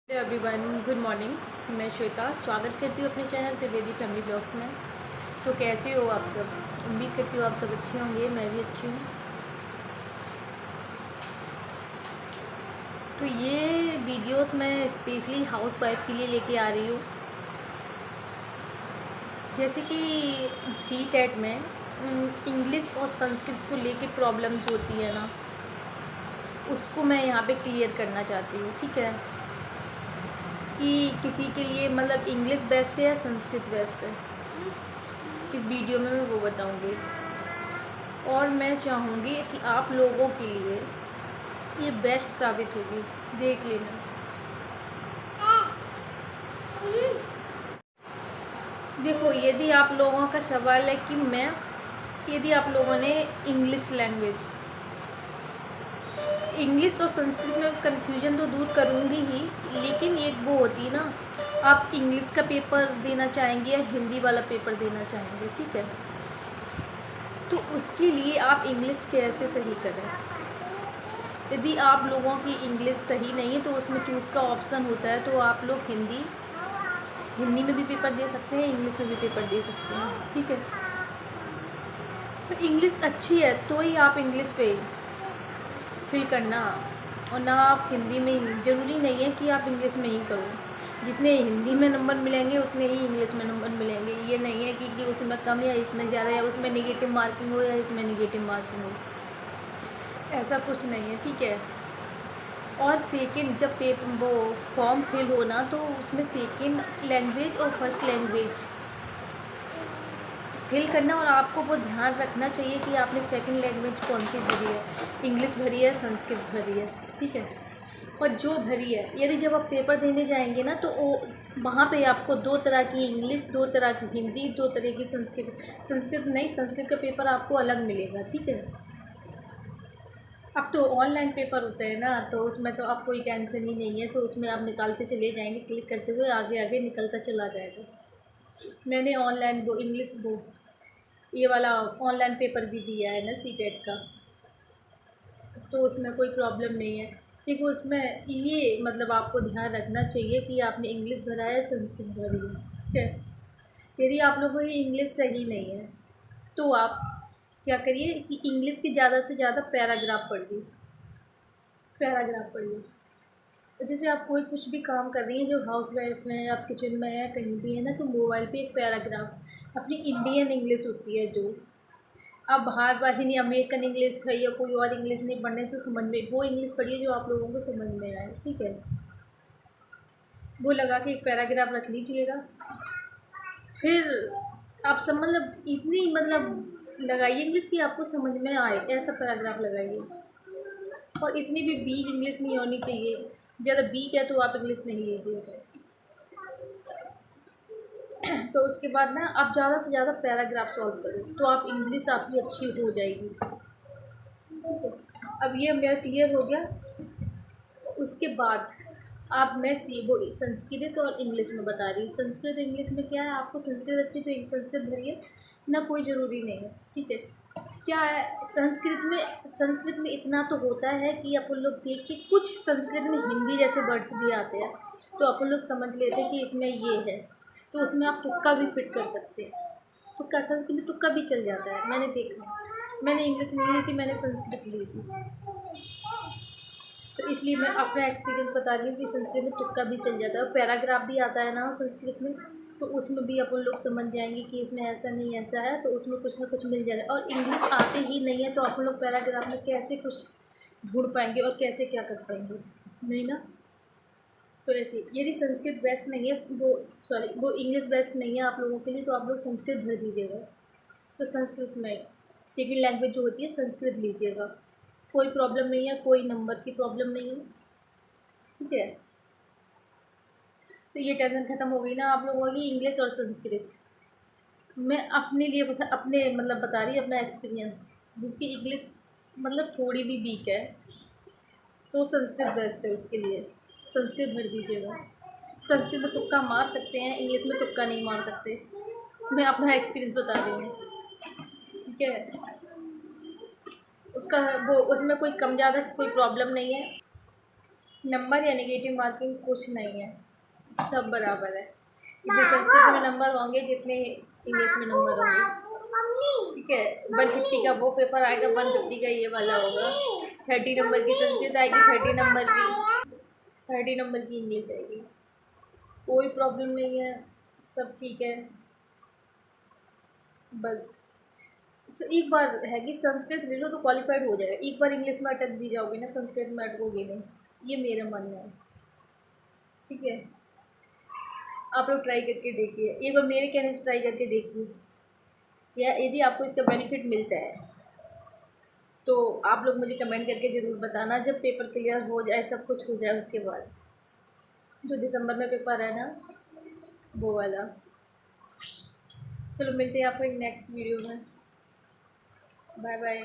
Hello everyone, good morning. मैं श्वेता स्वागत करती हूँ अपने चैनल त्रिवेदी फैमिली ब्लॉग्स में। तो कैसे हो आप सब? उम्मीद करती हूँ आप सब अच्छे होंगे, मैं भी अच्छी हूँ। तो ये वीडियोस मैं स्पेशली हाउस वाइफ के लिए लेके आ रही हूँ। जैसे कि सी-टेट में इंग्लिश और संस्कृत को लेके प्रॉब्लम्स होती है ना, उसको मैं यहाँ पे क्लियर करना चाहती हूँ। ठीक है, कि किसी के लिए मतलब इंग्लिश बेस्ट है या संस्कृत बेस्ट है, इस वीडियो में मैं वो बताऊंगी। और मैं चाहूँगी कि आप लोगों के लिए ये बेस्ट साबित होगी, देख लेना। देखो, यदि आप लोगों का सवाल है कि यदि आप लोगों ने इंग्लिश और संस्कृत में कन्फ्यूजन तो दूर करूँगी ही, लेकिन एक वो होती है ना, आप इंग्लिश का पेपर देना चाहेंगे या हिंदी वाला पेपर देना चाहेंगे। ठीक है, तो उसके लिए आप इंग्लिश कैसे सही करें। यदि आप लोगों की इंग्लिश सही नहीं है तो उसमें चूज़ का ऑप्शन होता है, तो आप लोग हिंदी में भी पेपर दे सकते हैं, इंग्लिश में भी पेपर दे सकते हैं। ठीक है, तो इंग्लिश अच्छी है तो ही आप इंग्लिश पे फिल करना, और ना आप हिंदी में ही। ज़रूरी नहीं है कि आप इंग्लिश में ही करो, जितने हिंदी में नंबर मिलेंगे उतने ही इंग्लिश में नंबर मिलेंगे। ये नहीं है कि उसमें कम या इसमें ज़्यादा, या उसमें नेगेटिव मार्किंग हो या इसमें नेगेटिव मार्किंग हो, ऐसा कुछ नहीं है। ठीक है, और सेकंड, जब वो फॉर्म फिल होना तो उसमें सेकंड लैंग्वेज और फर्स्ट लैंग्वेज फिल करना, और आपको वो ध्यान रखना चाहिए कि आपने सेकंड लैंग्वेज कौन सी भरी है, इंग्लिश भरी है, संस्कृत भरी है। ठीक है, और जो भरी है, यदि जब आप पेपर देने जाएंगे ना तो वहाँ पे आपको दो तरह की इंग्लिश, दो तरह की हिंदी, दो तरह की संस्कृत का पेपर आपको अलग मिलेगा। ठीक है, अब तो ऑनलाइन पेपर होता है ना, तो उसमें तो आप कोई टेंशन ही नहीं है, तो उसमें आप निकालते चले जाएंगे, क्लिक करते हुए आगे आगे निकलता चला जाएगा। मैंने ऑनलाइन ये वाला ऑनलाइन पेपर भी दिया है ना, सी-टेट का, तो उसमें कोई प्रॉब्लम नहीं है। देखो, उसमें ये मतलब आपको ध्यान रखना चाहिए कि आपने इंग्लिश भरा है, संस्कृत भरी है। ठीक है, यदि आप लोगों की इंग्लिश सही नहीं है तो आप क्या करिए कि इंग्लिश की ज़्यादा से ज़्यादा पैराग्राफ पढ़िए। तो जैसे आप कोई कुछ भी काम कर रही हैं, जो हाउस वाइफ हैं, आप किचन में हैं, कहीं भी है ना, तो मोबाइल पे एक पैराग्राफ, अपनी इंडियन इंग्लिश होती है जो, आप बाहर वाली नहीं, अमेरिकन इंग्लिश है या कोई और इंग्लिश नहीं पढ़ने, तो समझ में वो इंग्लिश पढ़िए जो आप लोगों को समझ में आए। ठीक है, वो लगा के एक पैराग्राफ रख लीजिएगा। फिर आप सब मतलब इतनी लगाइए इंग्लिश की आपको समझ में आए, ऐसा पैराग्राफ लगाइए। और इतनी भी वीक इंग्लिश नहीं होनी चाहिए, ज़्यादा वीक है तो आप इंग्लिश नहीं लीजिएगा। तो उसके बाद ना आप ज़्यादा से ज़्यादा पैराग्राफ सॉल्व करो, तो आप इंग्लिश आपकी अच्छी हो जाएगी। ठीक है, अब ये मेरा क्लियर हो गया। उसके बाद मैं वो संस्कृत और इंग्लिश में बता रही हूँ। संस्कृत इंग्लिश में क्या है, आपको संस्कृत अच्छी तो संस्कृत भरिए ना, कोई ज़रूरी नहीं है। ठीक है, क्या है, संस्कृत में इतना तो होता है कि अपन लोग देख के, कुछ संस्कृत में हिंदी जैसे वर्ड्स भी आते हैं, तो अपन लोग समझ लेते हैं कि इसमें ये है, तो उसमें आप तुक्का भी फिट कर सकते हैं। तुक्का, संस्कृत में तुक्का भी चल जाता है, मैंने देखा। मैंने इंग्लिश नहीं ली थी, मैंने संस्कृत ली थी, तो इसलिए मैं अपना एक्सपीरियंस बता रही हूँ कि संस्कृत में तुक्का भी चल जाता है। और पैराग्राफ भी आता है ना संस्कृत में, तो उसमें भी अपन लोग समझ जाएंगे कि इसमें ऐसा नहीं ऐसा है, तो उसमें कुछ ना कुछ मिल जाएगा। और इंग्लिश आते ही नहीं है तो अपन लोग पैराग्राफ में कैसे कुछ ढूंढ पाएंगे और कैसे क्या कर पाएंगे, नहीं ना। तो ऐसे यदि संस्कृत बेस्ट नहीं है, वो इंग्लिश बेस्ट नहीं है आप लोगों के लिए, तो आप लोग संस्कृत भर दीजिएगा। तो संस्कृत में सेकेंड लैंग्वेज जो होती है संस्कृत लीजिएगा, कोई प्रॉब्लम नहीं है, कोई नंबर की प्रॉब्लम नहीं है। ठीक है, तो ये टेंशन ख़त्म हो गई ना आप लोगों की, इंग्लिश और संस्कृत। मैं अपने लिए बता रही अपना एक्सपीरियंस। जिसकी इंग्लिश थोड़ी भी वीक है तो संस्कृत बेस्ट है, उसके लिए संस्कृत भर दीजिएगा। संस्कृत में तुक्का मार सकते हैं, इंग्लिश में तुक्का नहीं मार सकते। मैं अपना एक्सपीरियंस बता रही हूँ। ठीक है, वो उसमें कोई कम ज़्यादा की कोई प्रॉब्लम नहीं है। नंबर या नेगेटिव मार्किंग कुछ नहीं है, सब बराबर है। जितने संस्कृत में नंबर होंगे जितने इंग्लिश में नंबर होंगे, ठीक है। 150 का वो पेपर आएगा, 150 का ये वाला होगा। 30 नंबर की संस्कृत आएगी, 30 नंबर की इंग्लिश आएगी। कोई प्रॉब्लम नहीं है, सब ठीक है। बस एक बार है कि संस्कृत ले लो तो क्वालिफाइड हो जाएगा। एक बार इंग्लिश में अटक भी जाओगे ना, संस्कृत में अटकोगे नहीं, ये मेरा मानना है, ठीक है। आप लोग ट्राई करके देखिए, एक बार मेरे कहने से ट्राई करके देखिए, या यदि आपको इसका बेनिफिट मिलता है तो आप लोग मुझे कमेंट करके ज़रूर बताना। जब पेपर क्लियर हो जाए, सब कुछ हो जाए, उसके बाद जो दिसंबर में पेपर है ना, वो वाला। चलो मिलते हैं आपको एक नेक्स्ट वीडियो में। Bye bye.